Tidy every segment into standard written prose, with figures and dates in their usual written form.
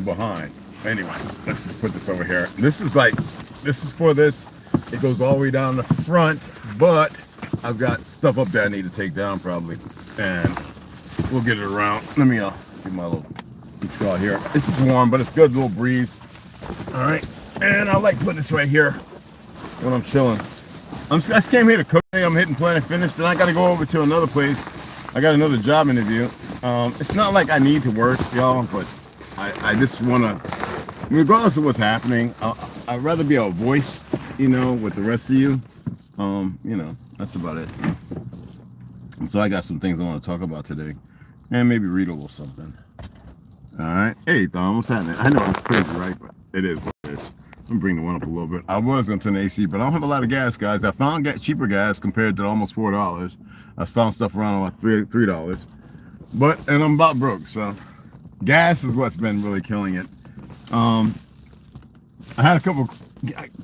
behind. Anyway, let's just put this over here. This is for this. It goes all the way down the front, but I've got stuff up there I need to take down probably, and we'll get it around. Let me get my little straw here. This is warm, but it's good, little breeze. All right, and I like putting this right here when I'm chilling. I just came here to cook. I'm hitting Planet Fitness, then I got to go over to another place. I got another job interview. It's not like I need to work, y'all, but I just want to, regardless of what's happening, I'd rather be a voice, with the rest of you. That's about it. And so I got some things I want to talk about today, and maybe read a little something. All right. Hey, Tom, what's happening? I know it's crazy, right? But it is what it is. I'm bringing the one up a little bit. I was going to turn the AC, but I don't have a lot of gas, guys. I found cheaper gas compared to almost $4. I found stuff around about $3. And I'm about broke, so gas is what's been really killing it. I had a couple.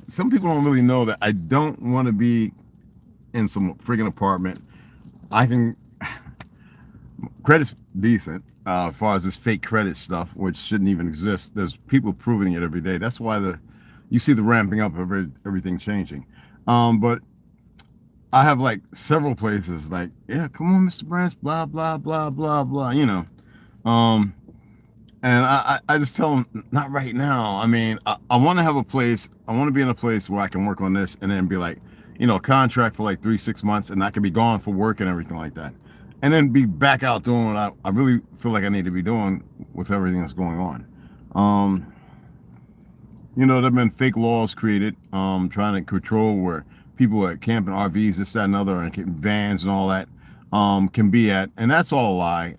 Some people don't really know that I don't want to be in some friggin' apartment. Credit's decent as far as this fake credit stuff, which shouldn't even exist. There's people proving it every day. That's why you see the ramping up of everything changing. But I have several places yeah, come on, Mr. Branch, blah, blah, blah, blah, blah, and I just tell them, not right now. I mean, I want to have a place. I want to be in a place where I can work on this and then be contract for 3-6 months, and I can be gone for work and everything like that. And then be back out doing what I really feel like I need to be doing with everything that's going on. There have been fake laws created, trying to control where people at camping RVs, this, that, and other, and vans and all that, can be at. And that's all a lie.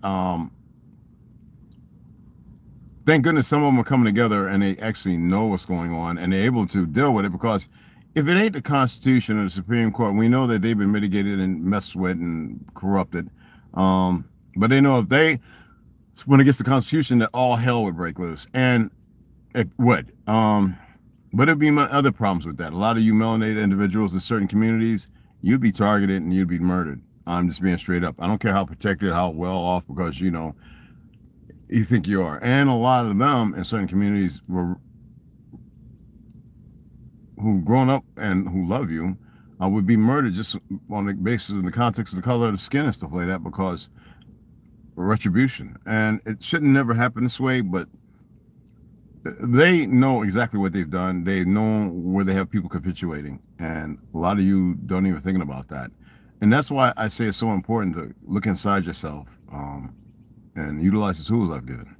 Thank goodness some of them are coming together and they actually know what's going on and they're able to deal with it, because if it ain't the Constitution or the Supreme Court, we know that they've been mitigated and messed with and corrupted. But they know if they went against the Constitution, that all hell would break loose. And it would. But there'd be other problems with that. A lot of you melanated individuals in certain communities, you'd be targeted and you'd be murdered. I'm just being straight up. I don't care how protected, how well off, because you think you are. And a lot of them in certain communities who've grown up and who love you would be murdered just on the basis of the context of the color of the skin and stuff like that, because retribution. And it shouldn't never happen this way, but they know exactly what they've done. They know where they have people capitulating, and a lot of you don't even thinking about that. And that's why I say it's so important to look inside yourself, and utilize the tools I've given.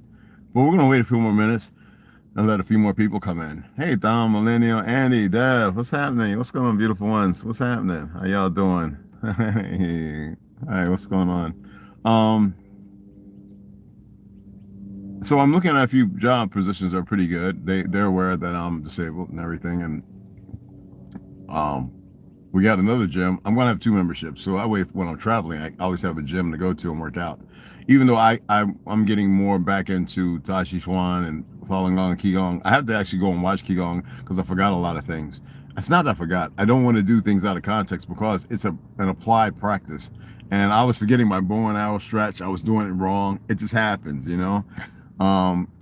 But we're gonna wait a few more minutes and let a few more people come in. Hey, Dom, Millennial, Andy, Dev, what's happening? What's going on, beautiful ones? What's happening? How y'all doing? Hey, hi, what's going on? So I'm looking at a few job positions that are pretty good. They're aware that I'm disabled and everything, and we got another gym. I'm gonna have 2 memberships, so that way when I'm traveling, I always have a gym to go to and work out. Even though I'm getting more back into Tai Chi Chuan and Falun Gong and Qigong, I have to actually go and watch Qigong because I forgot a lot of things. It's not that I forgot. I don't want to do things out of context because it's an applied practice. And I was forgetting my bow and arrow stretch. I was doing it wrong. It just happens,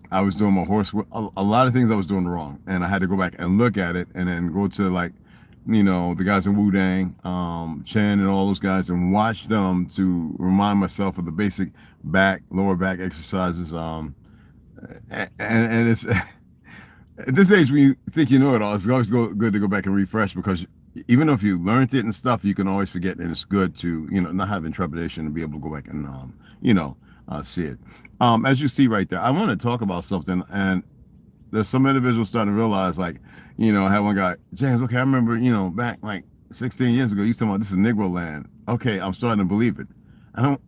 I was doing my horse. A lot of things I was doing wrong, and I had to go back and look at it, and then go to the guys in Wu-Dang, Chen and all those guys, and watch them to remind myself of the basic lower back exercises. And it's at this age when you think you know it all, it's always good to go back and refresh, because even if you learned it and stuff, you can always forget, and it's good to not have trepidation and be able to go back and see it. As you see right there, I want to talk about something, and there's some individuals starting to realize, I had one guy, James, okay, I remember, back 16 years ago, you talking about this is Negro land. Okay, I'm starting to believe it.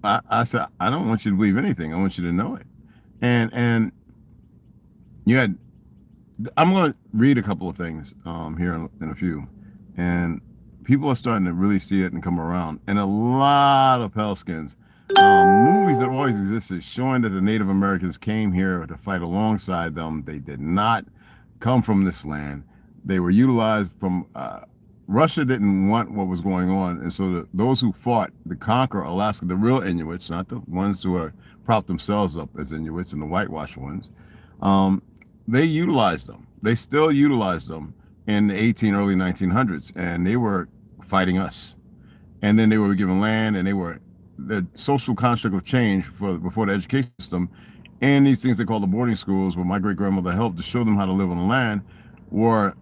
I said, I don't want you to believe anything. I want you to know it. And I'm going to read a couple of things here in a few. And people are starting to really see it and come around. And a lot of pale skins. Movies that always existed showing that the Native Americans came here to fight alongside them. They did not come from this land. They were utilized from Russia didn't want what was going on, and so those who fought to conquer Alaska, the real Inuits, not the ones who are propped themselves up as Inuits and the whitewashed ones, they utilized them. They still utilize them in the early 1900s, and they were fighting us. And then they were given land, and they were the social construct of change before the education system, and these things they call the boarding schools, where my great grandmother helped to show them how to live on the land, were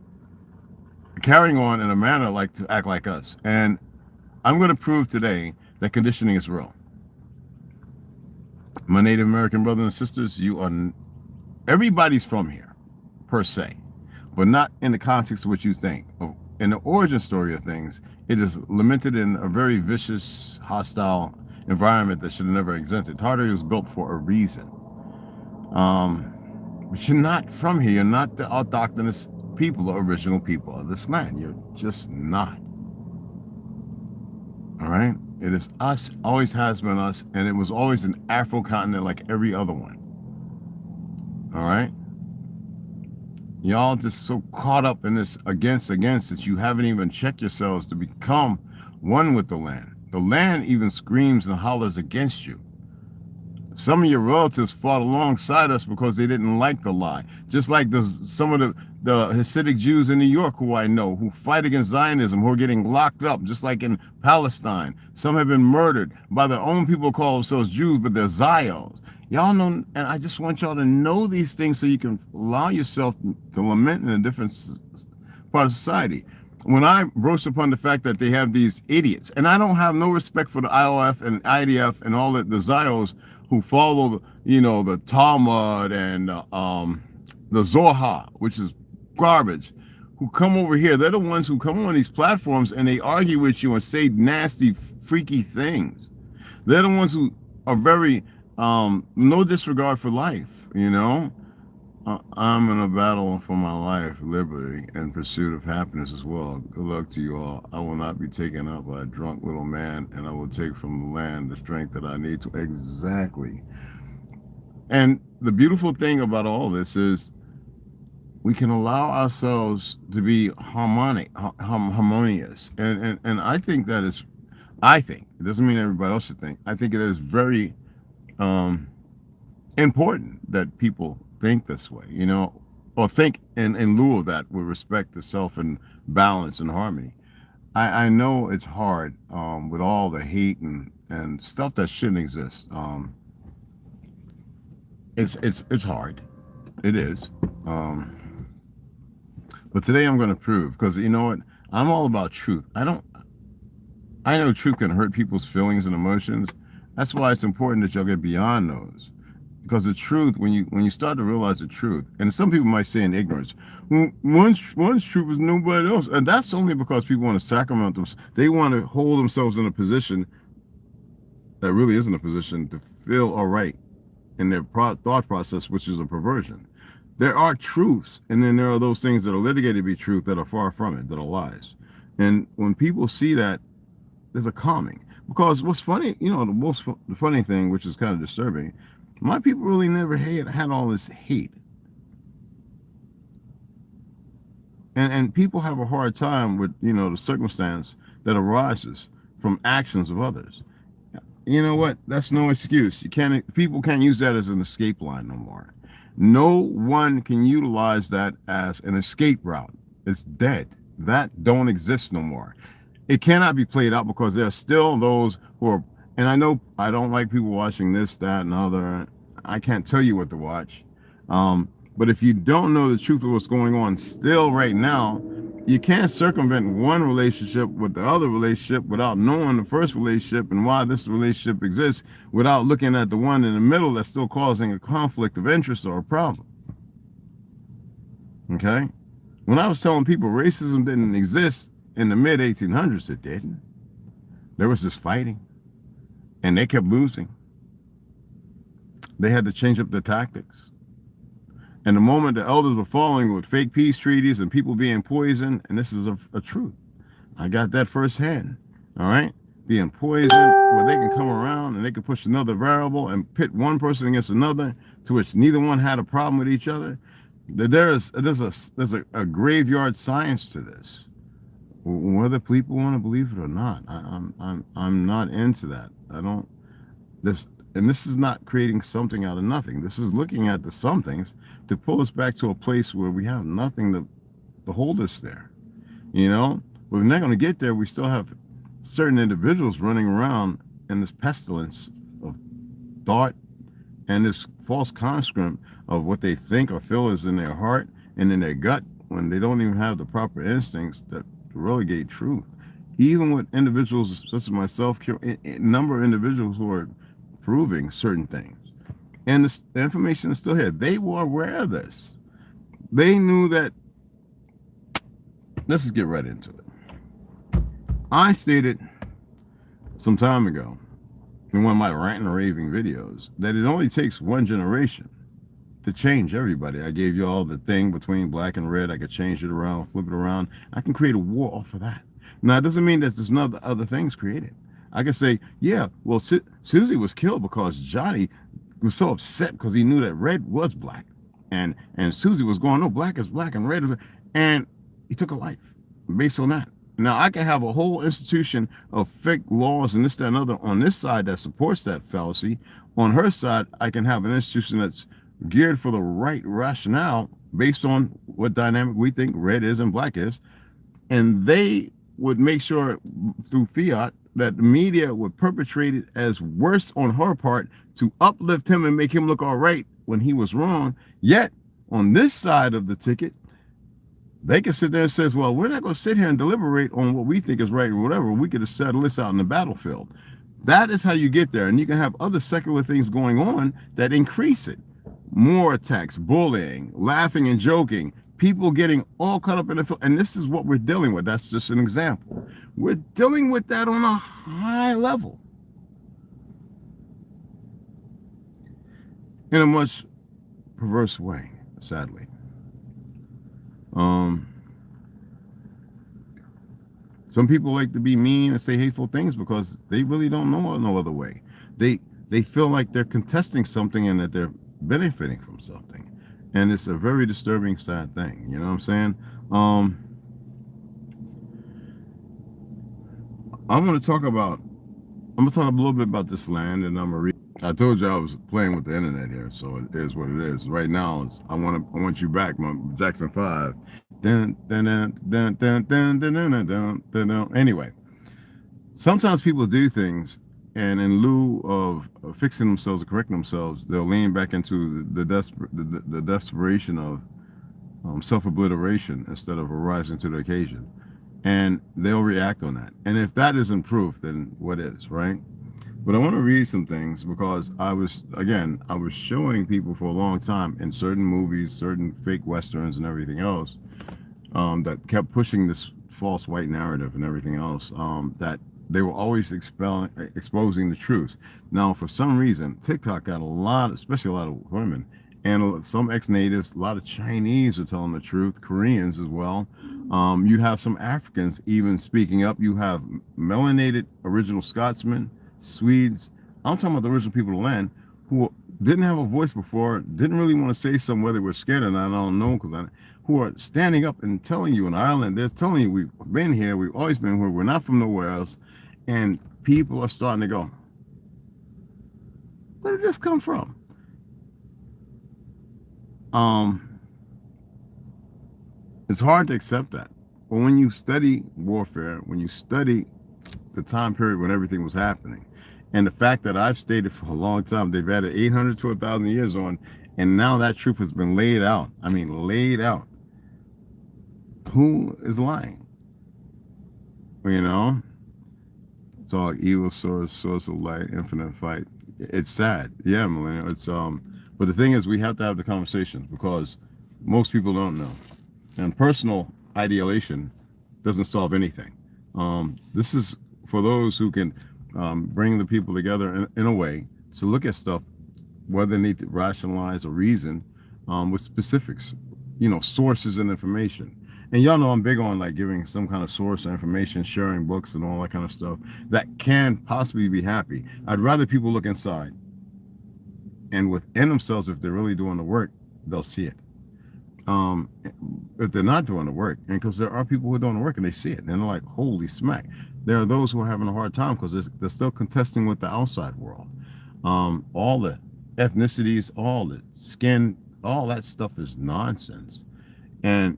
carrying on in a manner like to act like us. And I'm going to prove today that conditioning is real. My Native American brothers and sisters, everybody's from here, per se, but not in the context of what you think. In the origin story of things, it is lamented in a very vicious, hostile environment that should have never existed. Tartary was built for a reason. But you're not from here. You're not the autochthonous people, the original people of this land. You're just not. All right? It is us, always has been us, and it was always an Afro continent like every other one. All right? Y'all just so caught up in this against that you haven't even checked yourselves to become one with the land. The land even screams and hollers against you. Some of your relatives fought alongside us because they didn't like the lie. Just like some of the Hasidic Jews in New York who I know, who fight against Zionism, who are getting locked up, just like in Palestine. Some have been murdered by their own people who call themselves Jews, but they're Zios. Y'all know, and I just want y'all to know these things so you can allow yourself to lament in a different part of society. When I broach upon the fact that they have these idiots, and I don't have no respect for the IOF and IDF and all the Zios who follow, the Talmud and the Zohar, which is garbage, who come over here. They're the ones who come on these platforms and they argue with you and say nasty, freaky things. They're the ones who are very, no disregard for life, I'm in a battle for my life, liberty, and pursuit of happiness as well. Good luck to you all. I will not be taken up by a drunk little man, and I will take from the land the strength that I need to. Exactly. And the beautiful thing about all this is we can allow ourselves to be harmonious. And I think that is, it doesn't mean everybody else should think. I think it is very important that people think this way, or think in lieu of that with respect to self and balance and harmony. I know it's hard with all the hate and stuff that shouldn't exist. It's hard. It is. But today I'm going to prove, because you know what? I'm all about truth. I know truth can hurt people's feelings and emotions. That's why it's important that y'all get beyond those. Because the truth, when you start to realize the truth, and some people might say in ignorance, one's truth is nobody else, and that's only because people want to sacrament them. They want to hold themselves in a position that really isn't a position to feel all right in their thought process, which is a perversion. There are truths, and then there are those things that are litigated to be truth that are far from it, that are lies. And when people see that, there's a calming. Because what's funny, the funny thing, which is kind of disturbing, my people really never had all this hate. And people have a hard time with, the circumstance that arises from actions of others. You know what? That's no excuse. People can't use that as an escape line no more. No one can utilize that as an escape route. It's dead. That don't exist no more. It cannot be played out because there are still those who are, and I know I don't like people watching this, that, and other. I can't tell you what to watch. But if you don't know the truth of what's going on still right now, you can't circumvent one relationship with the other relationship without knowing the first relationship and why this relationship exists, without looking at the one in the middle that's still causing a conflict of interest or a problem. Okay? When I was telling people racism didn't exist in the mid-1800s, it didn't. There was this fighting, and they kept losing. They had to change up their tactics. And the moment the elders were falling with fake peace treaties and people being poisoned, and this is a truth. I got that firsthand, all right? Being poisoned, where they can come around and they can push another variable and pit one person against another, to which neither one had a problem with each other. There's a graveyard science to this, whether people want to believe it or not. I'm not into that. And this is not creating something out of nothing. This is looking at the somethings, to pull us back to a place where we have nothing to hold us there. You know, we're not going to get there. We still have certain individuals running around in this pestilence of thought and this false construct of what they think or feel is in their heart and in their gut, when they don't even have the proper instincts that relegate truth. Even with individuals such as myself, a number of individuals who are proving certain things, and the information is still here. They were aware of this. They knew that. Let's just get right into it. I stated some time ago in one of my rant and raving videos that it only takes one generation to change everybody. I gave you all the thing between black and red. I could change it around, flip it around. I can create a war off of that. Now, it doesn't mean that there's not other things created. I can say, yeah, well, Susie was killed because Johnny was so upset because he knew that red was black. And Susie was going, no, black is black and red is, and he took a life based on that. Now, I can have a whole institution of fake laws and this, that, and other on this side that supports that fallacy. On her side, I can have an institution that's geared for the right rationale based on what dynamic we think red is and black is. And they would make sure through fiat that the media would perpetrate it as worse on her part to uplift him and make him look all right when he was wrong. Yet, on this side of the ticket, they can sit there and says, well, we're not going to sit here and deliberate on what we think is right or whatever. We could have settled this out in the battlefield. That is how you get there. And you can have other secular things going on that increase it. More attacks, bullying, laughing and joking, people getting all caught up in the, and this is what we're dealing with. That's just an example. We're dealing with that on a high level. In a much perverse way, sadly. Some people like to be mean and say hateful things because they really don't know no other way. They feel like they're contesting something and that they're benefiting from something. And it's a very disturbing, sad thing. You know what I'm saying? I'm going to talk a little bit about this land, and I'm going to read. I told you I was playing with the internet here, so it is what it is. Right now, I want you back, my Jackson 5. Anyway, sometimes people do things, and in lieu of fixing themselves or correcting themselves, they'll lean back into the desperation of self-obliteration instead of arising to the occasion. And they'll react on that. And if that isn't proof, then what is, right? But I want to read some things because I was showing people for a long time in certain movies, certain fake Westerns and everything else, that kept pushing this false white narrative and everything else, that they were always exposing the truth. Now, for some reason, TikTok got a lot, especially a lot of women, and some ex-natives, a lot of Chinese are telling the truth, Koreans as well. You have some Africans even speaking up. You have melanated original Scotsmen, Swedes. I'm talking about the original people of the land who didn't have a voice before, didn't really want to say something, whether they were scared or not, I don't know, who are standing up and telling you in Ireland, they're telling you, we've been here, we've always been here, we're not from nowhere else. And people are starting to go, where did this come from? It's hard to accept that. But when you study warfare, when you study the time period when everything was happening, and the fact that I've stated for a long time, they've added 800 to 1,000 years on, and now that truth has been laid out. I mean, laid out. Who is lying? You know? It's all evil source of light, infinite fight. It's sad. Yeah, Millennial. It's but the thing is, we have to have the conversations because most people don't know. And personal ideation doesn't solve anything. This is for those who can bring the people together in a way to look at stuff, whether they need to rationalize or reason with specifics, you know, sources and information. And y'all know I'm big on like giving some kind of source of information, sharing books and all that kind of stuff that can possibly be happy. I'd rather people look inside and within themselves, if they're really doing the work, they'll see it. If they're not doing the work, and because there are people who are doing the work and they see it and they're like, holy smack. There are those who are having a hard time because they're still contesting with the outside world. All the ethnicities, all the skin All that stuff is nonsense. And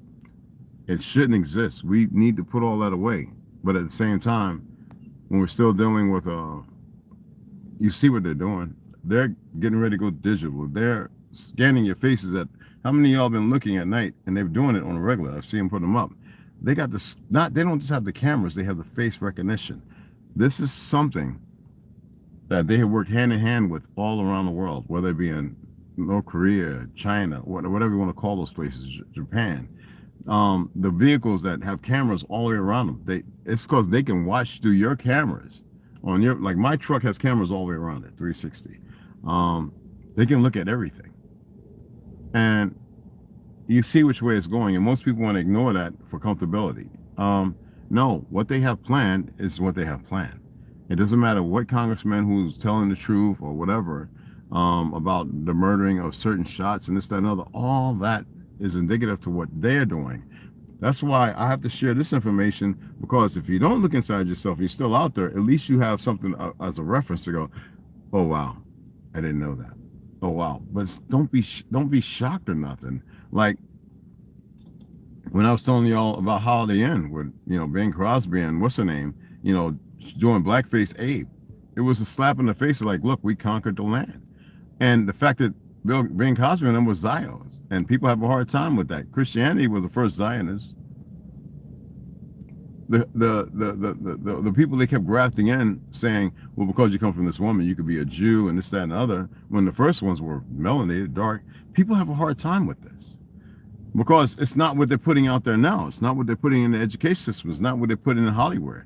it shouldn't exist. We need to put all that away. But at the same time, when we're still dealing with you see what they're doing. They're getting ready to go digital. They're scanning your faces at how many of y'all been looking at night, and they're doing it on a regular. I've seen them put them up. They got this, not, they don't just have the cameras, they have the face recognition. This is something that they have worked hand in hand with all around the world, whether it be in North Korea, China, whatever you want to call those places, Japan. The vehicles that have cameras all the way around them, it's because they can watch through your cameras on your, like my truck has cameras all the way around it, 360. They can look at everything, and you see which way it's going, and most people want to ignore that for comfortability. No, what they have planned is what they have planned. It doesn't matter what congressman who's telling the truth or whatever about the murdering of certain shots and this, that, and other. All that is indicative to what they're doing. That's why I have to share this information, because if you don't look inside yourself, you're still out there, at least you have something as a reference to go, oh wow, I didn't know that. Oh wow. But don't be shocked or nothing. Like when I was telling y'all about Holiday Inn with, Bing Crosby and what's her name, doing blackface Abe, it was a slap in the face of like, look, we conquered the land. And the fact that Bing Crosby and them was Zions, and people have a hard time with that. Christianity was the first Zionists. The people they kept grafting in, saying, well, because you come from this woman, you could be a Jew and this, that, and other. When the first ones were melanated, dark, people have a hard time with this, because it's not what they're putting out there now. It's not what they're putting in the education system. It's not what they're putting in Hollywood.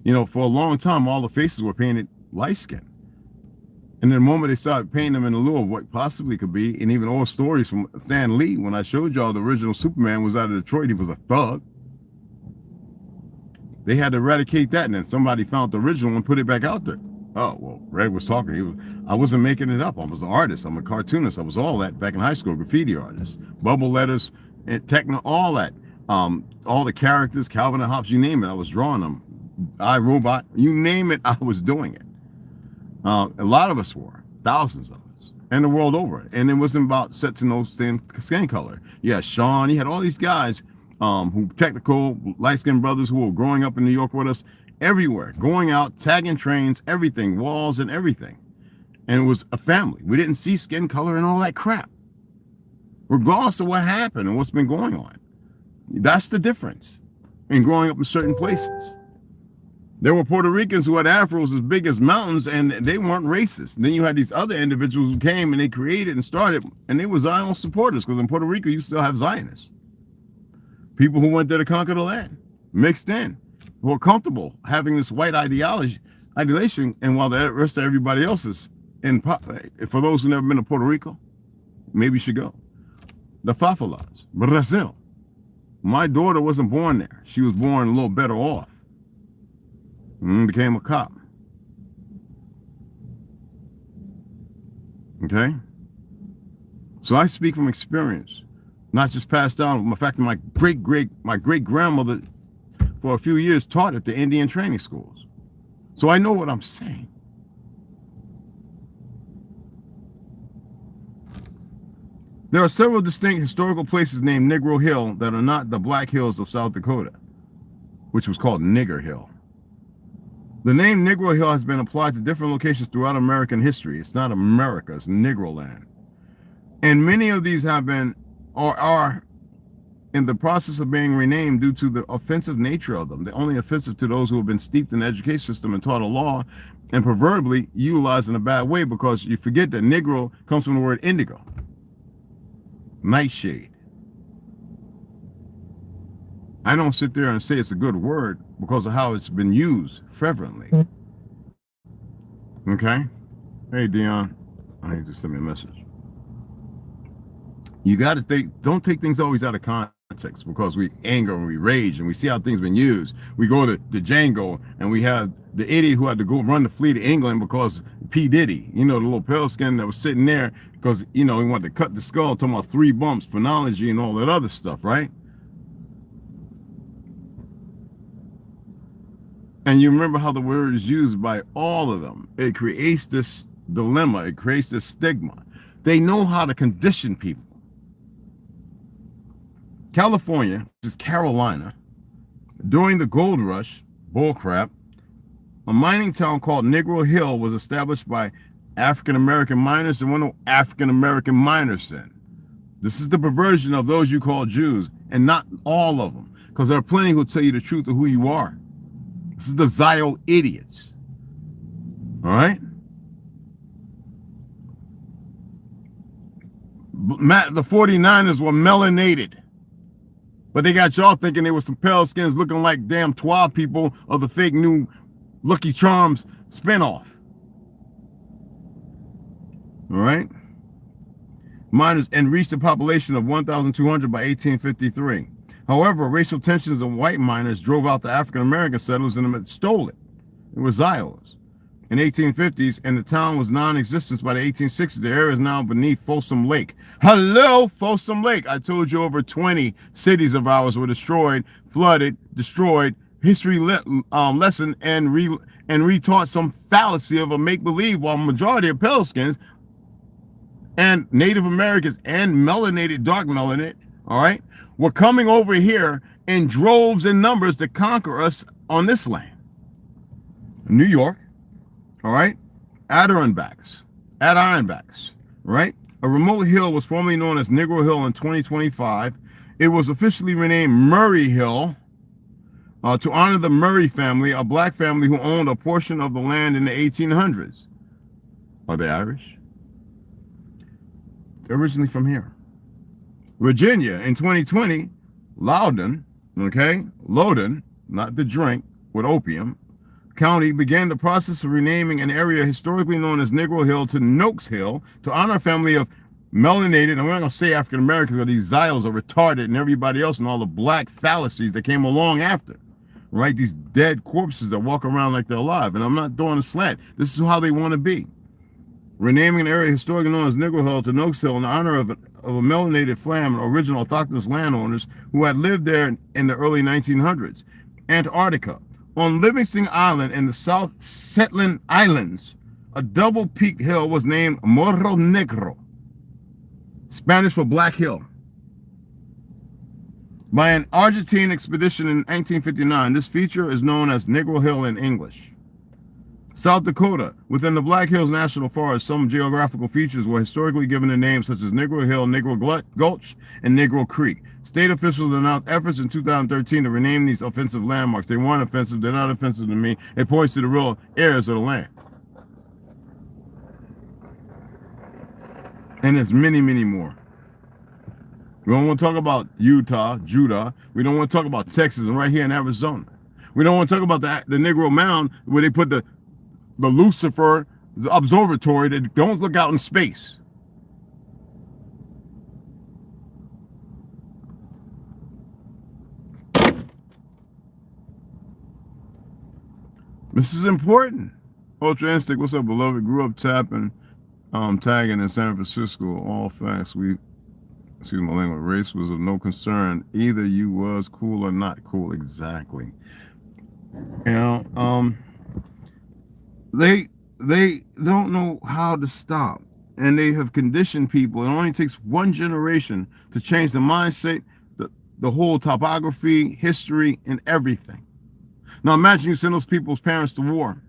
For a long time, all the faces were painted light skin. And the moment they started painting them in the lieu of what possibly could be, and even old stories from Stan Lee, when I showed y'all the original Superman was out of Detroit, he was a thug. They had to eradicate that, and then somebody found the original and put it back out there. Oh, well, Red was talking. I wasn't making it up. I was an artist. I'm a cartoonist. I was all that back in high school, graffiti artist, bubble letters, and techno, all that. All the characters, Calvin and Hobbes, you name it, I was drawing them. iRobot, you name it, I was doing it. A lot of us were, thousands of us, and the world over. And it wasn't about sets in those same skin color. Yeah, Sean, you had all these guys who technical, light-skinned brothers who were growing up in New York with us, everywhere, going out, tagging trains, everything, walls and everything. And it was a family. We didn't see skin color and all that crap, regardless of what happened and what's been going on. That's the difference in growing up in certain places. There were Puerto Ricans who had afros as big as mountains, and they weren't racist. And then you had these other individuals who came and they created and started, and they were Zion supporters, because in Puerto Rico, you still have Zionists. People who went there to conquer the land, mixed in, who are comfortable having this white ideation, and while the rest of everybody else is in. For those who never been to Puerto Rico, maybe you should go. The Favelas, Brazil. My daughter wasn't born there. She was born a little better off. Became a cop. Okay? So I speak from experience, not just passed down. In fact, my great grandmother for a few years taught at the Indian training schools. So I know what I'm saying. There are several distinct historical places named Negro Hill that are not the Black Hills of South Dakota, which was called Nigger Hill. The name Negro Hill has been applied to different locations throughout American history. It's not America, it's Negro land. And many of these have been or are in the process of being renamed due to the offensive nature of them. They're only offensive to those who have been steeped in the education system and taught a law, and proverbially utilized in a bad way, because you forget that Negro comes from the word indigo, nightshade. I don't sit there and say it's a good word because of how it's been used fervently. Okay? Hey, Dion. I need to send me a message. You got to think, don't take things always out of context, because we anger and we rage and we see how things been used. We go to Django and we have the idiot who had to go run the fleet to England because P. Diddy, the little pale skin that was sitting there because, he wanted to cut the skull, talking about 3 bumps, phonology and all that other stuff, right? And you remember how the word is used by all of them. It creates this dilemma. It creates this stigma. They know how to condition people. California, which is Carolina, during the gold rush, bullcrap, a mining town called Negro Hill was established by African-American miners. There were no African-American miners then. This is the perversion of those you call Jews, and not all of them, because there are plenty who tell you the truth of who you are. This is the Zio idiots. All right? The 49ers were melanated, but they got y'all thinking they were some pale skins looking like damn 12 people of the fake new Lucky Charms spinoff. All right? Miners, and reached a population of 1,200 by 1853. However, racial tensions of white miners drove out the African-American settlers and stole it. It was Zios. In 1850s, and the town was non-existent by the 1860s. The area is now beneath Folsom Lake. Hello, Folsom Lake. I told you over 20 cities of ours were destroyed, flooded, destroyed. History lesson and retaught some fallacy of a make-believe, while majority of pale skins and Native Americans and melanated, dark melanated, all right, were coming over here in droves and numbers to conquer us on this land. New York, all right, Adirondacks, right? A remote hill was formerly known as Negro Hill in 2025. It was officially renamed Murray Hill to honor the Murray family, a black family who owned a portion of the land in the 1800s. Are they Irish? They're originally from here. Virginia in 2020, Loudoun, okay, Loudoun, not the drink with opium, County began the process of renaming an area historically known as Negro Hill to Noakes Hill to honor a family of melanated, and we're not going to say African Americans, because these Zios are retarded and everybody else and all the black fallacies that came along after, right? These dead corpses that walk around like they're alive. And I'm not doing a slant. This is how they want to be. Renaming an area historically known as Negro Hill to Noakes Hill in honor of a melanated fam, original autochthonous landowners who had lived there in the early 1900s. Antarctica. On Livingston Island in the South Shetland Islands, a double-peaked hill was named Morro Negro, Spanish for Black Hill. By an Argentine expedition in 1959, this feature is known as Negro Hill in English. South Dakota, within the Black Hills National Forest, some geographical features were historically given a name such as Negro Hill, Negro Gulch, and Negro Creek. State officials announced efforts in 2013 to rename these offensive landmarks. They weren't offensive. They're not offensive to me. It points to the real areas of the land. And there's many, many more. We don't want to talk about Utah, Judah. We don't want to talk about Texas and right here in Arizona. We don't want to talk about the Negro Mound where they put the Lucifer observatory that don't look out in space. This is important. Ultra Instinct, what's up, beloved? Grew up tagging in San Francisco. All facts. Excuse my language. Race was of no concern. Either you was cool or not cool. Exactly. You know, they don't know how to stop, and they have conditioned people. It only takes one generation to change the mindset, the whole topography, history, and everything. Now imagine you send those people's parents to war.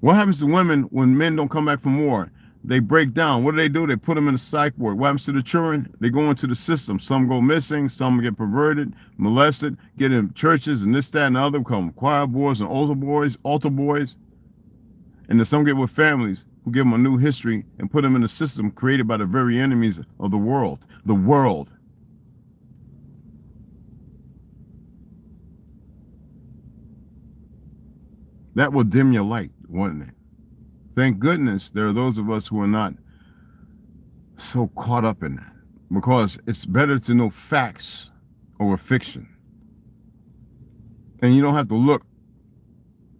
What happens to women when men don't come back from war? They break down. What do? They put them in a psych ward. What happens to the children? They go into the system. Some go missing, some get perverted, molested, get in churches and this, that, and the other, become choir boys and altar boys. And then some get with families who give them a new history and put them in a system created by the very enemies of the world. The world. That will dim your light, wouldn't it? Thank goodness there are those of us who are not so caught up in that, because it's better to know facts over fiction. And you don't have to look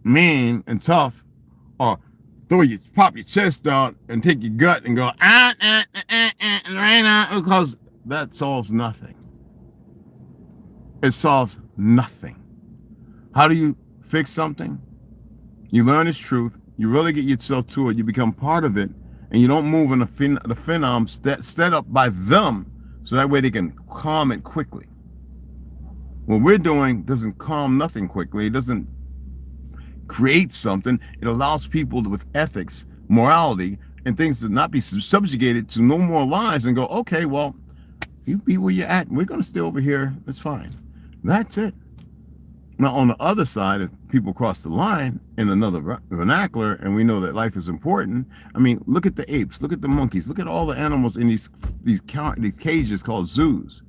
mean and tough or pop your chest out and take your gut and go, because that solves nothing. It solves nothing. How do you fix something? You learn its truth. You really get yourself to it. You become part of it, and you don't move in the phenom set up by them, so that way they can calm it quickly. What we're doing doesn't calm nothing quickly. It doesn't create something. It allows people with ethics, morality, and things to not be subjugated to no more lies and go, okay, well, you be where you're at. We're going to stay over here. It's fine. That's it. Now, on the other side, if people cross the line in another vernacular, and we know that life is important, I mean, look at the apes, look at the monkeys, look at all the animals in these cages called zoos.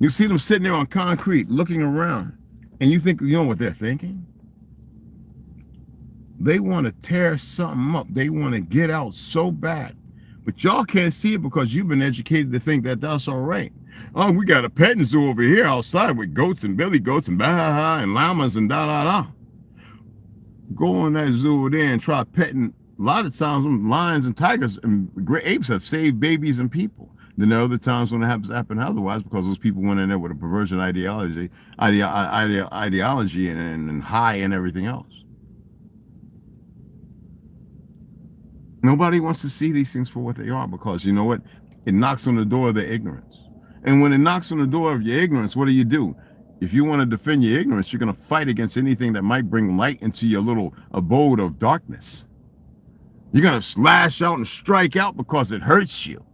You see them sitting there on concrete, looking around, and you think, you know what they're thinking? They want to tear something up. They want to get out so bad. But y'all can't see it because you've been educated to think that that's all right. Oh, we got a petting zoo over here outside with goats and billy goats and bah and llamas and da. Go on that zoo over there and try petting. A lot of times when lions and tigers and great apes have saved babies and people. Then there are other times when it happens otherwise because those people went in there with a perversion ideology and high and everything else. Nobody wants to see these things for what they are because you know what? It knocks on the door of their ignorance. And when it knocks on the door of your ignorance, what do? If you want to defend your ignorance, you're going to fight against anything that might bring light into your little abode of darkness. You're going to slash out and strike out because it hurts you.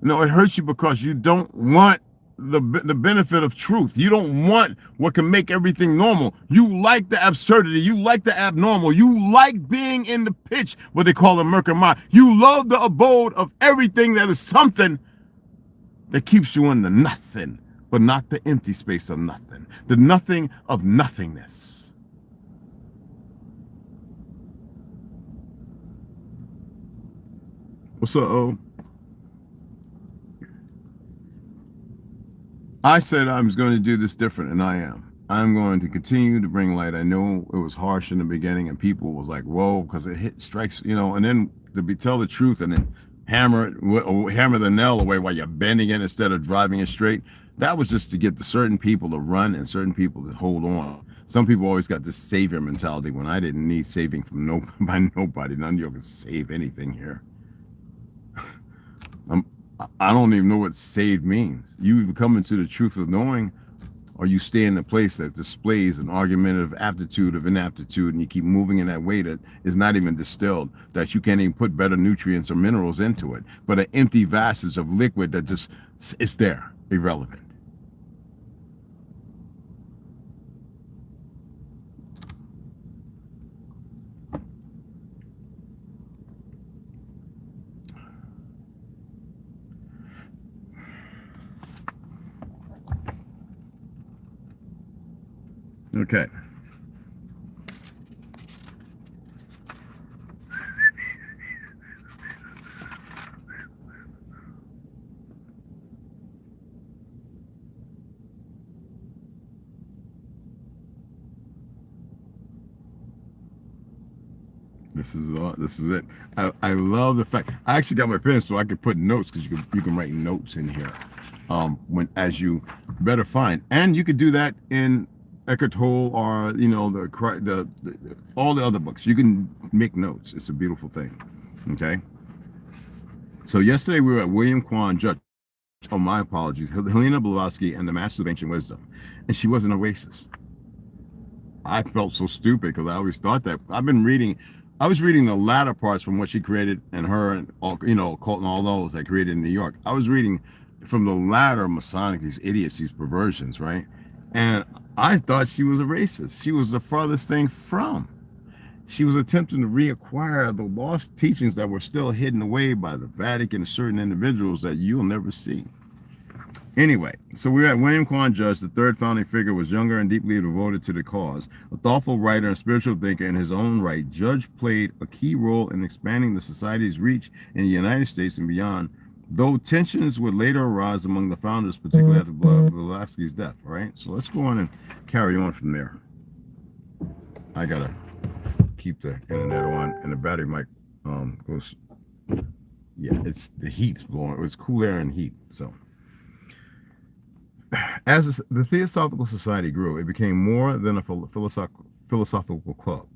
No, it hurts you because you don't want the benefit of truth. You don't want what can make everything normal. You like the absurdity. You like the abnormal. You like being in the pitch, what they call a murky mind. You love the abode of everything that is something that keeps you in the nothing, but not the empty space of nothing. The nothing of nothingness. What's up, O? I said I was going to do this different, and I am. I'm going to continue to bring light. I know it was harsh in the beginning, and people was like, whoa, because it strikes, and then tell the truth and then hammer the nail away while you're bending it instead of driving it straight. That was just to get the certain people to run and certain people to hold on. Some people always got this savior mentality when I didn't need saving from nobody. None of you can save anything here. I don't even know what saved means. You either come into the truth of knowing, or you stay in a place that displays an argumentative aptitude of inaptitude, and you keep moving in that way that is not even distilled, that you can't even put better nutrients or minerals into it, but an empty vessel of liquid that just is there, irrelevant. Okay. This is it. I love the fact I actually got my pen so I could put notes because you can write notes in here. As you better find, and you could do that in Eckhart Tolle or all the other books. You can make notes. It's a beautiful thing. Okay. So yesterday we were at William Quan Judge. Oh, my apologies. Helena Blavatsky and the Masters of Ancient Wisdom, and she wasn't a racist. I felt so stupid because I always thought that. I was reading the latter parts from what she created and her and all, occult and all those that created in New York. I was reading from the latter Masonic, these idiots, these perversions, right? And I thought she was a racist. She was the farthest thing from. She was attempting to reacquire the lost teachings that were still hidden away by the Vatican and certain individuals that you'll never see. Anyway, so we're at William Quan Judge. The third founding figure was younger and deeply devoted to the cause. A thoughtful writer and spiritual thinker in his own right, Judge played a key role in expanding the society's reach in the United States and beyond, though tensions would later arise among the founders, particularly after Blavatsky's death. All right, so let's go on and carry on from there. I gotta keep the internet on, and the battery might goes. Yeah, it's the heat's blowing. It's cool air and heat, so. As the Theosophical Society grew, it became more than a philosophical club.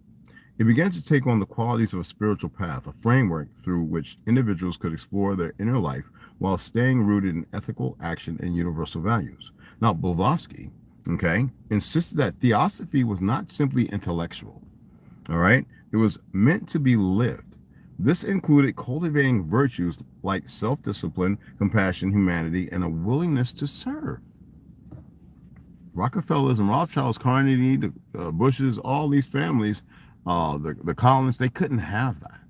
It began to take on the qualities of a spiritual path, a framework through which individuals could explore their inner life while staying rooted in ethical action and universal values. Now, Blavatsky, okay, insisted that theosophy was not simply intellectual, all right? It was meant to be lived. This included cultivating virtues like self-discipline, compassion, humanity, and a willingness to serve. Rockefellers and Rothschilds, Carnegie, the Bushes, all these families, the colonists, they couldn't have that.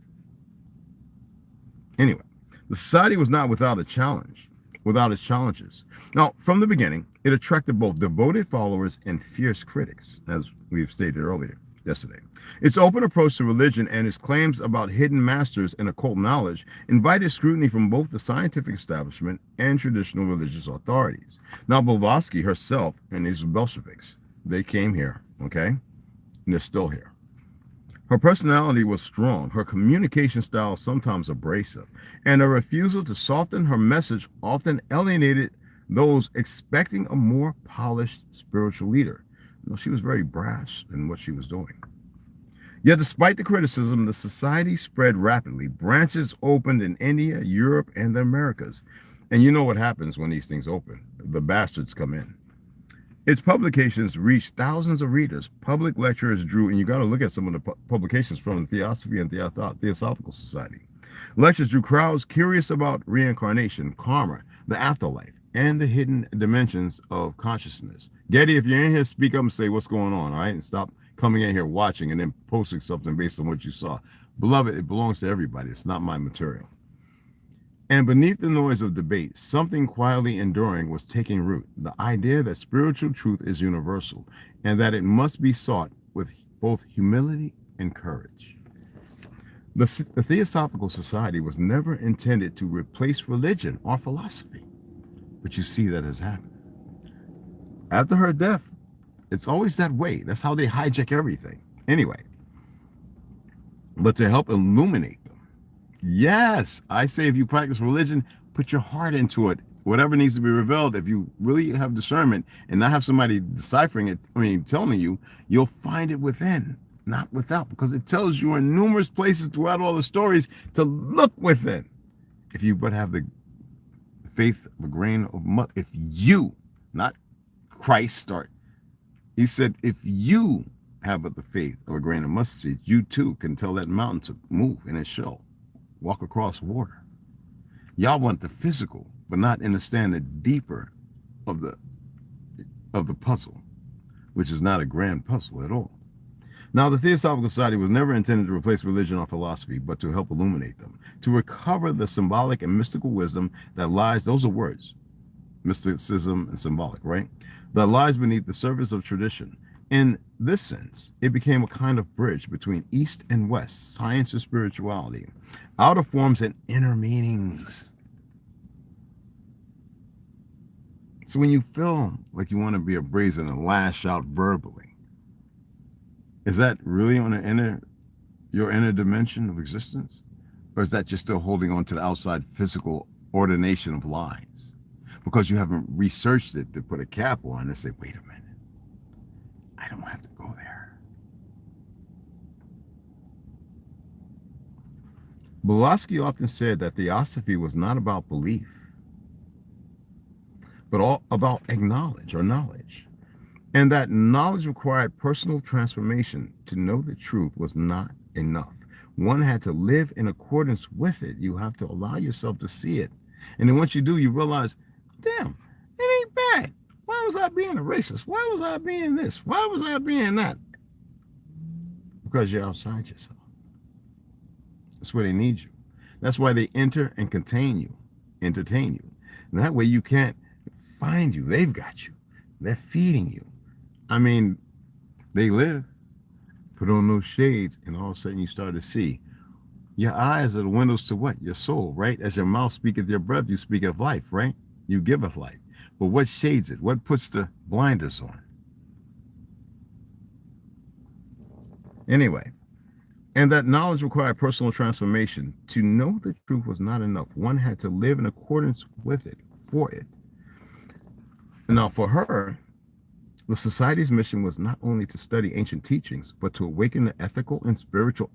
Anyway, the society was not without its challenges. Now, from the beginning, it attracted both devoted followers and fierce critics, as we've stated earlier yesterday. Its open approach to religion and its claims about hidden masters and occult knowledge invited scrutiny from both the scientific establishment and traditional religious authorities. Now, Blavatsky herself and these Bolsheviks, they came here, okay? And they're still here. Her personality was strong, her communication style sometimes abrasive, and her refusal to soften her message often alienated those expecting a more polished spiritual leader. You know, she was very brash in what she was doing. Yet despite the criticism, the society spread rapidly. Branches opened in India, Europe, and the Americas. And you know what happens when these things open. The bastards come in. Its publications reached thousands of readers. Public lectures drew, and you got to look at some of the publications from the Theosophy and Theosophical Society. Lectures drew crowds curious about reincarnation, karma, the afterlife, and the hidden dimensions of consciousness. Getty, if you're in here, speak up and say what's going on, all right? And stop coming in here watching and then posting something based on what you saw. Beloved, it belongs to everybody. It's not my material. And beneath the noise of debate, something quietly enduring was taking root. The idea that spiritual truth is universal and that it must be sought with both humility and courage. The Theosophical Society was never intended to replace religion or philosophy. But you see that has happened. After her death, it's always that way. That's how they hijack everything. Anyway, but to help illuminate them. Yes, I say if you practice religion, put your heart into it. Whatever needs to be revealed, if you really have discernment and not have somebody deciphering it, telling you, you'll find it within, not without, because it tells you in numerous places throughout all the stories to look within. If you but have the faith of a grain of mustard, if you, not Christ, he said, if you have but the faith of a grain of mustard seed, you too can tell that mountain to move, and it shall walk across water. Y'all want the physical, but not understand the deeper of the puzzle, which is not a grand puzzle at all. Now, the Theosophical Society was never intended to replace religion or philosophy, but to help illuminate them, to recover the symbolic and mystical wisdom that lies, those are words, mysticism and symbolic, right? That lies beneath the surface of tradition. In this sense, it became a kind of bridge between East and West, science and spirituality, outer forms and inner meanings. So when you feel like you want to be a brazen and lash out verbally, is that really on your inner dimension of existence? Or is that just still holding on to the outside physical ordination of lies? Because you haven't researched it to put a cap on and say, wait a minute, I don't have to go there. Blavatsky often said that theosophy was not about belief, but all about knowledge. And that knowledge required personal transformation. To know the truth was not enough. One had to live in accordance with it. You have to allow yourself to see it. And then once you do, you realize, damn, it ain't bad. Why was I being a racist? Why was I being this? Why was I being that? Because you're outside yourself. That's where they need you. That's why they enter and entertain you. And that way you can't find you. They've got you. They're feeding you. I mean, they live. Put on those shades, and all of a sudden you start to see. Your eyes are the windows to what? Your soul, right? As your mouth speaketh your breath, you speak of life, right? You giveth life. But what shades it? What puts the blinders on? Anyway, and that knowledge required personal transformation. To know the truth was not enough. One had to live in accordance with it, for it. Now, for her, The society's mission was not only to study ancient teachings, but to awaken the ethical and spiritual,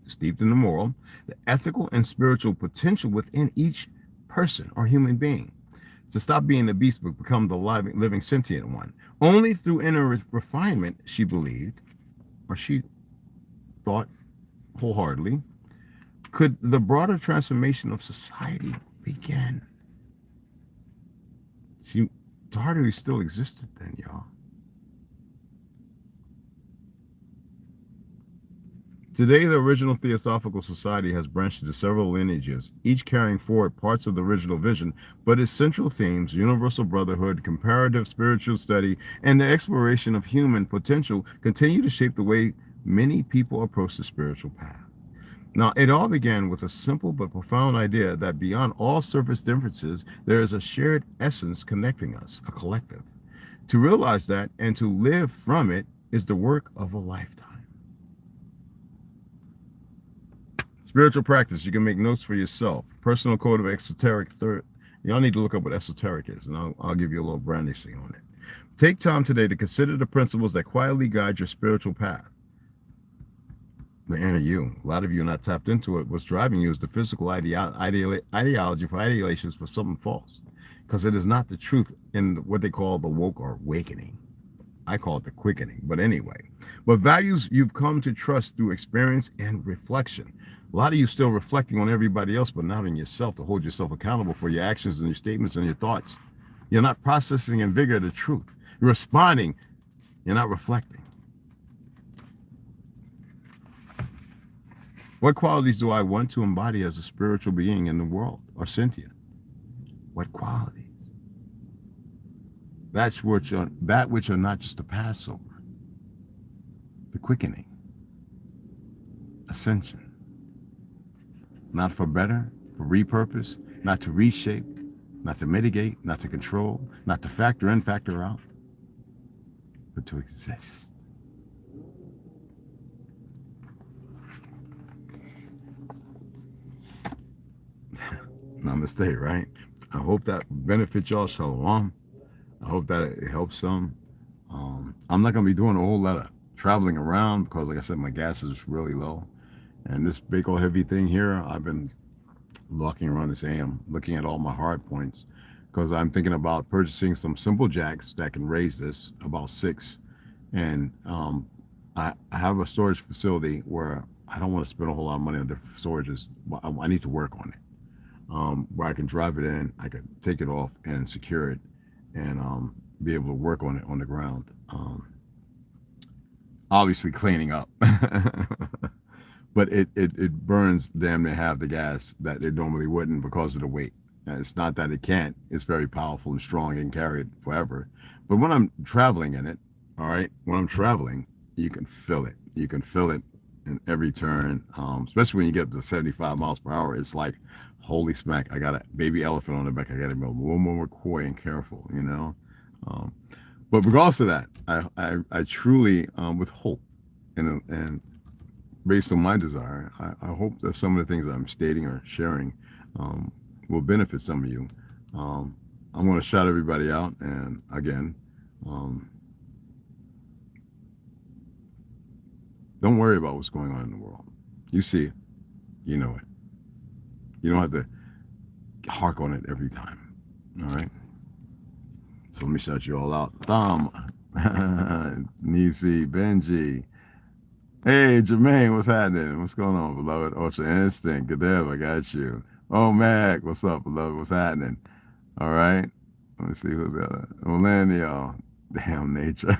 steeped in the moral, the ethical and spiritual potential within each person or human being. To stop being the beast, but become the living sentient one. Only through inner refinement, she believed, or she thought wholeheartedly, could the broader transformation of society begin. Tartary still existed then, y'all. Today, the original Theosophical Society has branched into several lineages, each carrying forward parts of the original vision, but its central themes, universal brotherhood, comparative spiritual study, and the exploration of human potential, continue to shape the way many people approach the spiritual path. Now, it all began with a simple but profound idea that beyond all surface differences, there is a shared essence connecting us, a collective. To realize that and to live from it is the work of a lifetime. Spiritual practice, you can make notes for yourself. Personal code of esoteric third. Y'all need to look up what esoteric is, and I'll give you a little brandishing on it. Take time today to consider the principles that quietly guide your spiritual path. The inner you. A lot of you are not tapped into it. What's driving you is the physical ideology for ideations for something false. Because it is not the truth in what they call the woke or awakening. I call it the quickening, but anyway. But values you've come to trust through experience and reflection. A lot of you still reflecting on everybody else, but not on yourself, to hold yourself accountable for your actions and your statements and your thoughts. You're not processing in vigor the truth. You're responding. You're not reflecting. What qualities do I want to embody as a spiritual being in the world or sentient? What qualities? That which are not just a Passover, the quickening, ascension. Not for better, for repurpose, not to reshape, not to mitigate, not to control, not to factor in, factor out, but to exist. Namaste, right? I hope that benefits y'all. Shalom. I hope that it helps some. I'm not going to be doing a whole lot of traveling around because, like I said, my gas is really low. And this big old heavy thing here, I've been walking around this AM, looking at all my hard points because I'm thinking about purchasing some simple jacks that can raise this, about 6. And I have a storage facility where I don't want to spend a whole lot of money on different storages. I need to work on it. Where I can drive it in, I can take it off and secure it and be able to work on it on the ground. Obviously cleaning up. But it burns damn near half the gas that it normally wouldn't because of the weight. And it's not that it can't. It's very powerful and strong and carry it forever. But when I'm traveling in it, all right, when I'm traveling, you can feel it. You can feel it in every turn, especially when you get up to 75 miles per hour. It's like, holy smack, I got a baby elephant on the back. I got to be a little more coy and careful, you know. But regardless of that, I truly, with hope and based on my desire, I hope that some of the things I'm stating or sharing will benefit some of you. I'm going to shout everybody out. And again, don't worry about what's going on in the world. You see it. You know it. You don't have to hark on it every time. All right? So let me shout you all out. Thumb, Nisi, Benji. Hey, Jermaine, what's happening? What's going on, beloved? Ultra Instinct, Kadev, I got you. Oh, Mac, what's up, beloved? What's happening? All right. Let me see who's got it. Millennial. Damn nature.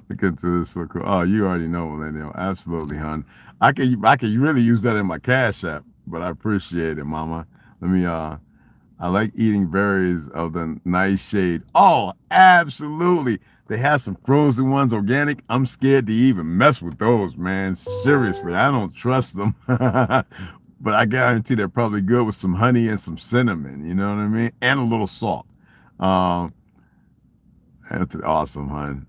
Look into this so cool. Oh, you already know, Millennial. Absolutely, hon. I could really use that in my Cashapp, but I appreciate it, mama. Let me I like eating berries of the nice shade. Oh, absolutely. They have some frozen ones, organic. I'm scared to even mess with those, man. Seriously, I don't trust them. But I guarantee they're probably good with some honey and some cinnamon, you know what I mean? And a little salt. That's awesome, hon.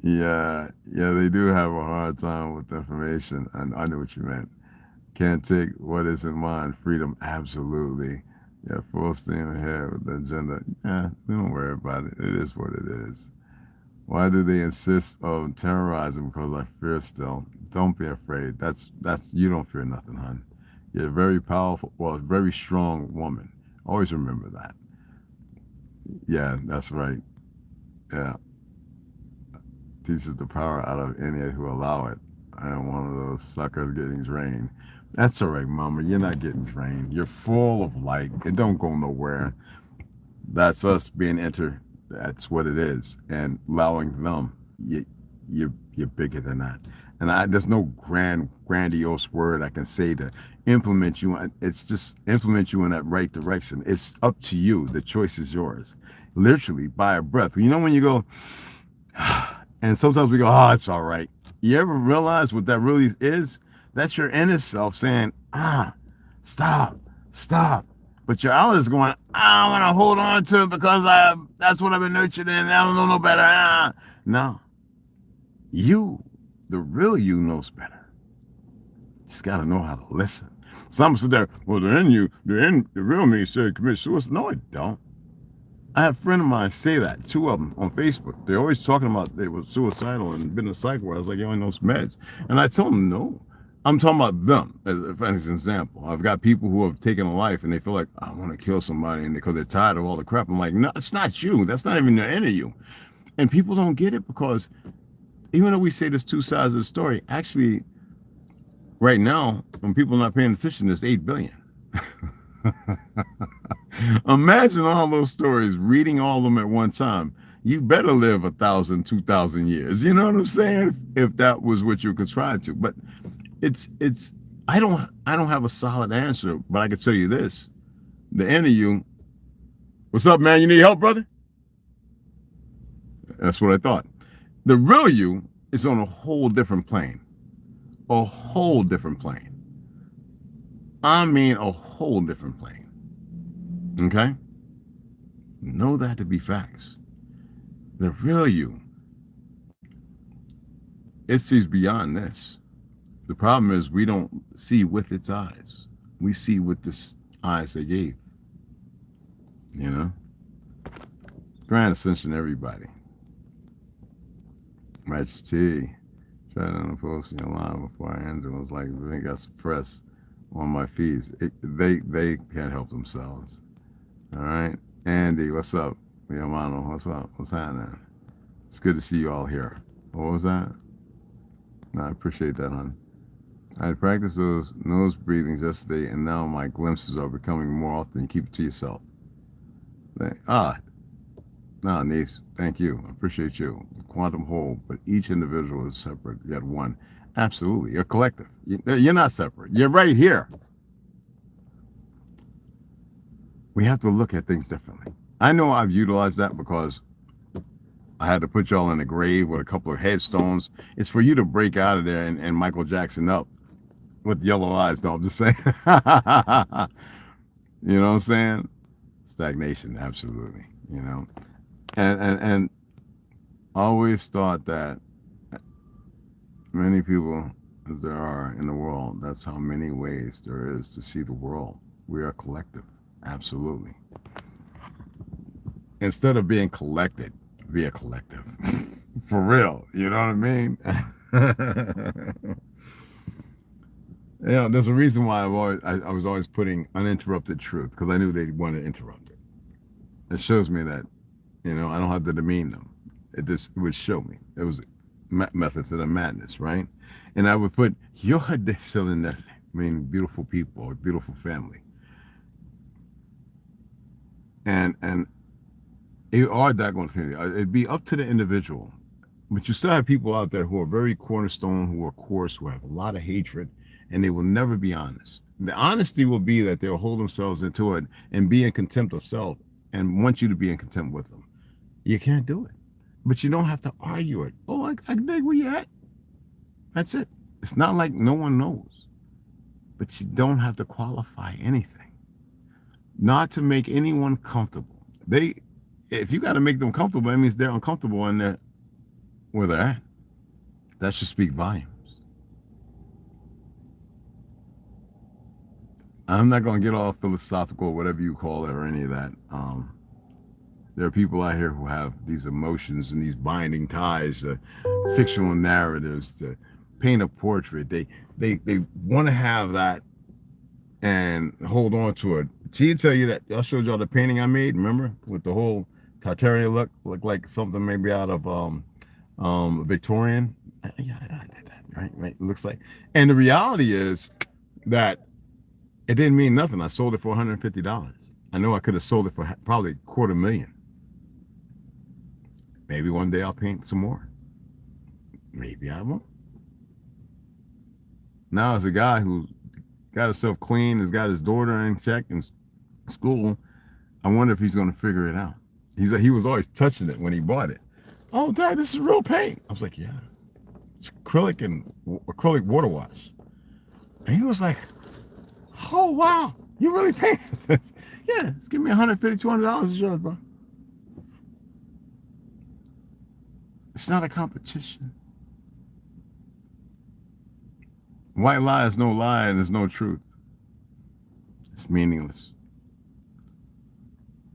Yeah, they do have a hard time with information. I knew what you meant. Can't take what is in mind. Freedom, absolutely. Yeah, full steam ahead with the agenda. Yeah, we don't worry about it. It is what it is. Why do they insist on terrorizing? Because I fear still. Don't be afraid. That's you don't fear nothing, hon. You're a very powerful, well, a very strong woman. Always remember that. Yeah, that's right. Yeah, teaches the power out of any who allow it. I am one of those suckers getting drained. That's all right, Mama. You're not getting drained. You're full of light. It don't go nowhere. That's us being enter. That's what it is, and allowing them. You're bigger than that. And there's no grandiose word I can say to implement you. It's just implement you in that right direction. It's up to you. The choice is yours. Literally by a breath. You know when you go, and sometimes we go, oh, it's all right. You ever realize what that really is? That's your inner self saying, stop, stop. But your outer is going, I want to hold on to it because that's what I've been nurtured in. I don't know no better. No, you, the real you, knows better. Just got to know how to listen. Some sit there, well, the real me said commit suicide. No, I don't. I have a friend of mine say that, two of them on Facebook. They're always talking about they were suicidal and been in a cycle where I was like, you on those meds. And I told them, no. I'm talking about them as an example. I've got people who have taken a life and they feel like, I want to kill somebody and because they're tired of all the crap. I'm like, no, it's not you. That's not even the end of you. And people don't get it because even though we say there's two sides of the story, actually, right now, when people are not paying attention, there's 8 billion. Imagine all those stories, reading all of them at one time. You better live 1,000, 2,000 years. You know what I'm saying? If that was what you could try to. But it's I don't have a solid answer, but I can tell you this. The end of you, what's up, man? You need help, brother? That's what I thought. The real you is on a whole different plane. A whole different plane. I mean a whole different plane. Okay? Know that to be facts. The real you, it sees beyond this. The problem is we don't see with its eyes. We see with the eyes they gave. You know? Grand ascension, everybody. Match T. Tried on the post in your line before I ended. It was like they got suppressed on my feeds. They can't help themselves. All right. Andy, what's up? Yamano, what's up? What's happening? It's good to see you all here. What was that? No, I appreciate that, hon. I practiced those nose breathings yesterday, and now my glimpses are becoming more often. Keep it to yourself. No, niece, thank you. I appreciate you. Quantum whole, but each individual is separate, yet one. Absolutely. You're collective. You're not separate. You're right here. We have to look at things differently. I know I've utilized that because I had to put y'all in a grave with a couple of headstones. It's for you to break out of there and Michael Jackson up with yellow eyes. No, I'm just saying. You know what I'm saying? Stagnation, absolutely. You know, and I always thought that many people as there are in the world, that's how many ways there is to see the world. We are collective, absolutely. Instead of being collected, be a collective. For real, you know what I mean? Yeah, there's a reason why I was always putting uninterrupted truth, because I knew they'd want to interrupt it. It shows me that, I don't have to demean them. It would show me. It was methods of the madness, right? And I would put meaning beautiful people or beautiful family. And you are that going to it'd be up to the individual. But you still have people out there who are very cornerstone, who are coarse, who have a lot of hatred, and they will never be honest. The honesty will be that they'll hold themselves into it and be in contempt of self and want you to be in contempt with them. You can't do it. But you don't have to argue it. Oh, I dig where you're at. That's it. It's not like no one knows. But you don't have to qualify anything. Not to make anyone comfortable. If you got to make them comfortable, that means they're uncomfortable and they're where they're at. That should speak volumes. I'm not going to get all philosophical or whatever you call it or any of that. There are people out here who have these emotions and these binding ties to fictional narratives, to paint a portrait. They want to have that and hold on to it. She'd tell you that. I showed y'all the painting I made, remember? With the whole Tartarian look like something maybe out of Victorian. Yeah, I did that, right? It looks like. And the reality is that it didn't mean nothing. I sold it for $150. I know I could have sold it for probably $250,000. Maybe one day I'll paint some more. Maybe I won't. Now, as a guy who got himself clean, has got his daughter in check in school, I wonder if he's going to figure it out. He was always touching it when he bought it. Oh, Dad, this is real paint. I was like, yeah, it's acrylic and acrylic water wash. And he was like, oh, wow, you really painted this? Yeah, just give me $150, $200. It's yours, bro. It's not a competition. White lie is no lie and there's no truth. It's meaningless.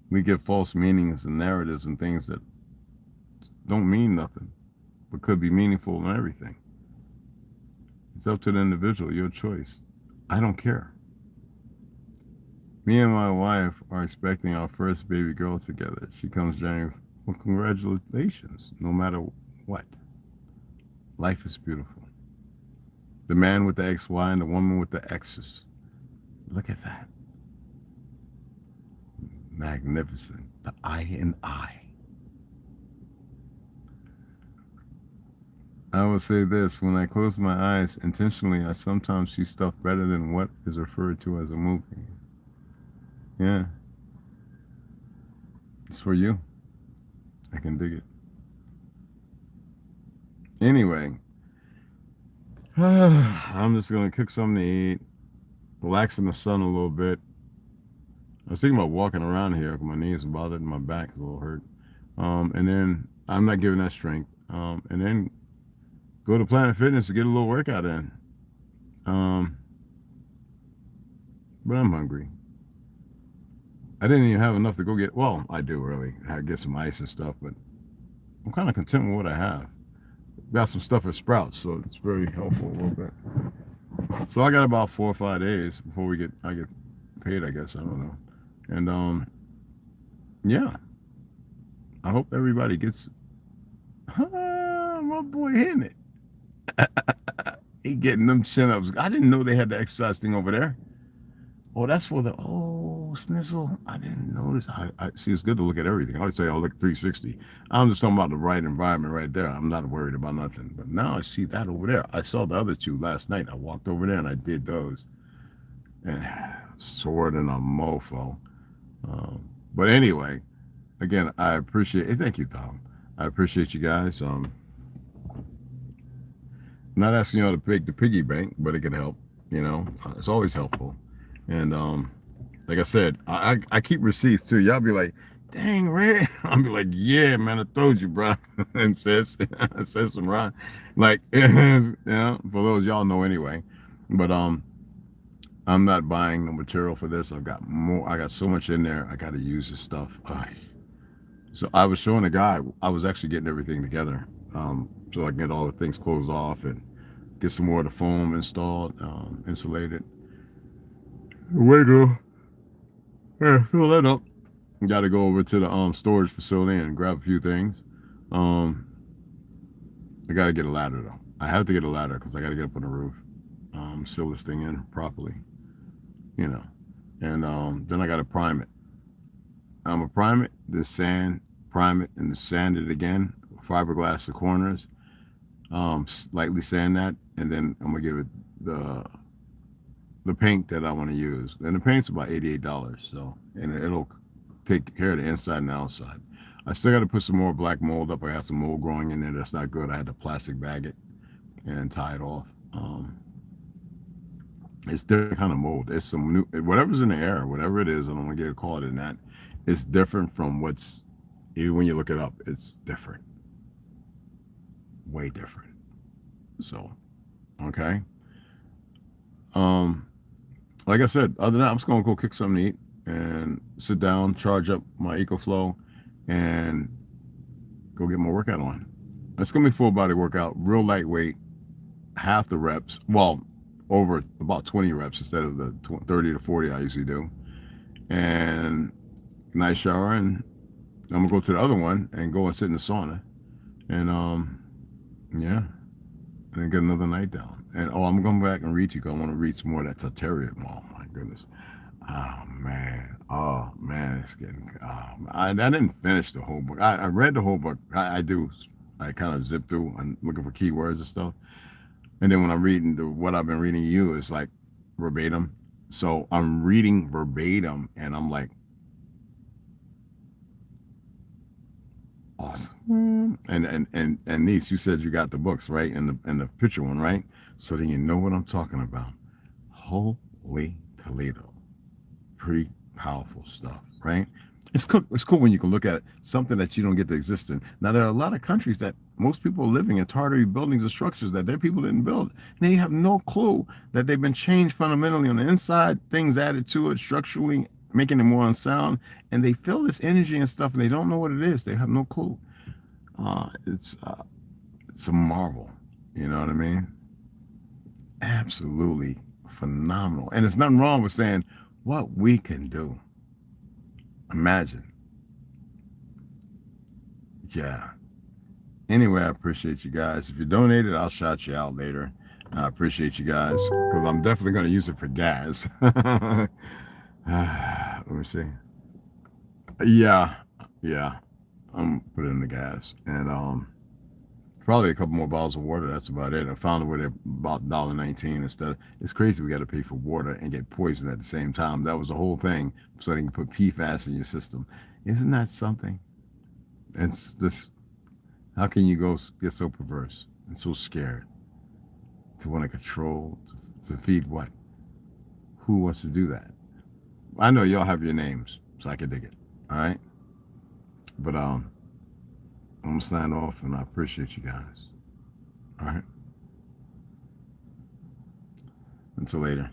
We give false meanings and narratives and things that don't mean nothing, but could be meaningful in everything. It's up to the individual, your choice. I don't care. Me and my wife are expecting our first baby girl together. She comes January. Well, congratulations, no matter what. Life is beautiful. The man with the XY and the woman with the X's. Look at that. Magnificent. The I in I. I will say this, when I close my eyes intentionally, I sometimes see stuff better than what is referred to as a movie. Yeah. It's for you. I can dig it. Anyway, I'm just going to cook something to eat, relax in the sun a little bit. I was thinking about walking around here because my knees are bothered and my back is a little hurt. And then I'm not giving that strength. And then go to Planet Fitness to get a little workout in. But I'm hungry. I didn't even have enough to go get, well, I do really. I get some ice and stuff, but I'm kind of content with what I have. Got some stuff at Sprouts, so it's very helpful a little bit. So I got about 4 or 5 days before I get paid, I guess. I don't know. And yeah. I hope everybody gets my boy hitting it. He getting them chin-ups. I didn't know they had the exercise thing over there. Oh, that's for the snizzle. I didn't notice. I see. It's good to look at everything. I always say, "Oh, look 360." I'm just talking about the right environment right there. I'm not worried about nothing. But now I see that over there. I saw the other two last night. I walked over there and I did those. And sword and a mofo. But anyway, again, I appreciate it. Thank you, Tom. I appreciate you guys. Not asking y'all to pick the piggy bank, but it can help. You know, it's always helpful. And like I said, I keep receipts too. Y'all be like, dang, Red. I'll be like, yeah, man, I told you, bro. And says some right. Like, yeah, for those y'all know anyway. But I'm not buying the material for this. I got so much in there. I got to use this stuff. So I was showing a guy, I was actually getting everything together. So I can get all the things closed off and get some more of the foam installed, insulated. Way to go. Yeah, fill that up. Got to go over to the storage facility and grab a few things. I got to get a ladder though. I have to get a ladder because I got to get up on the roof. Seal this thing in properly, you know. And then I got to prime it. I'm gonna prime it, prime it, and sand it again. Fiberglass the corners. Lightly sand that, and then I'm gonna give it the paint that I want to use. And the paint's about $88, so, and it'll take care of the inside and the outside. I still got to put some more black mold up. I got some mold growing in there that's not good. I had to plastic bag it and tie it off. It's different kind of mold. It's some new, whatever's in the air, whatever it is, I don't want to get caught in that. It's different from what's, even when you look it up, it's different. Way different. So, okay. like I said, other than that, I'm just gonna go kick something to eat and sit down, charge up my EcoFlow, and go get my workout on. It's gonna be full body workout, real lightweight, half the reps. Well, over about 20 reps instead of the 30 to 40 I usually do. And nice shower, and I'm gonna go to the other one and go and sit in the sauna, and yeah, and then get another night down. And I'm going back and read you because I want to read some more of that Tartarian. Oh my goodness. Oh man, it's getting. I didn't finish the whole book. I read the whole book. I do. I kind of zip through. I'm looking for keywords and stuff. And then when I'm reading what I've been reading to you, it's like verbatim. So I'm reading verbatim, and I'm like, awesome. And niece, you said you got the books, right? And the picture one, right? So then you know what I'm talking about. Holy Toledo. Pretty powerful stuff, right? It's cool. It's cool when you can look at something that you don't get to exist in. Now there are a lot of countries that most people are living in Tartary buildings and structures that their people didn't build. And they have no clue that they've been changed fundamentally on the inside, things added to it structurally, making it more unsound, and they feel this energy and stuff, and they don't know what it is. They have no clue. It's a marvel. You know what I mean? Absolutely phenomenal. And there's nothing wrong with saying what we can do. Imagine. Yeah. Anyway, I appreciate you guys. If you donated, I'll shout you out later. I appreciate you guys because I'm definitely going to use it for gas. Let me see. Yeah, I'm putting in the gas and probably a couple more bottles of water. That's about it. I found a way to about $1.19 instead of, it's crazy we got to pay for water and get poisoned at the same time. That was the whole thing, so they can put PFAS in your system. Isn't that something? It's just, how can you get so perverse and so scared to want to control, to feed what? Who wants to do that? I know y'all have your names, so I can dig it. All right, but I'm gonna sign off, and I appreciate you guys. All right, until later.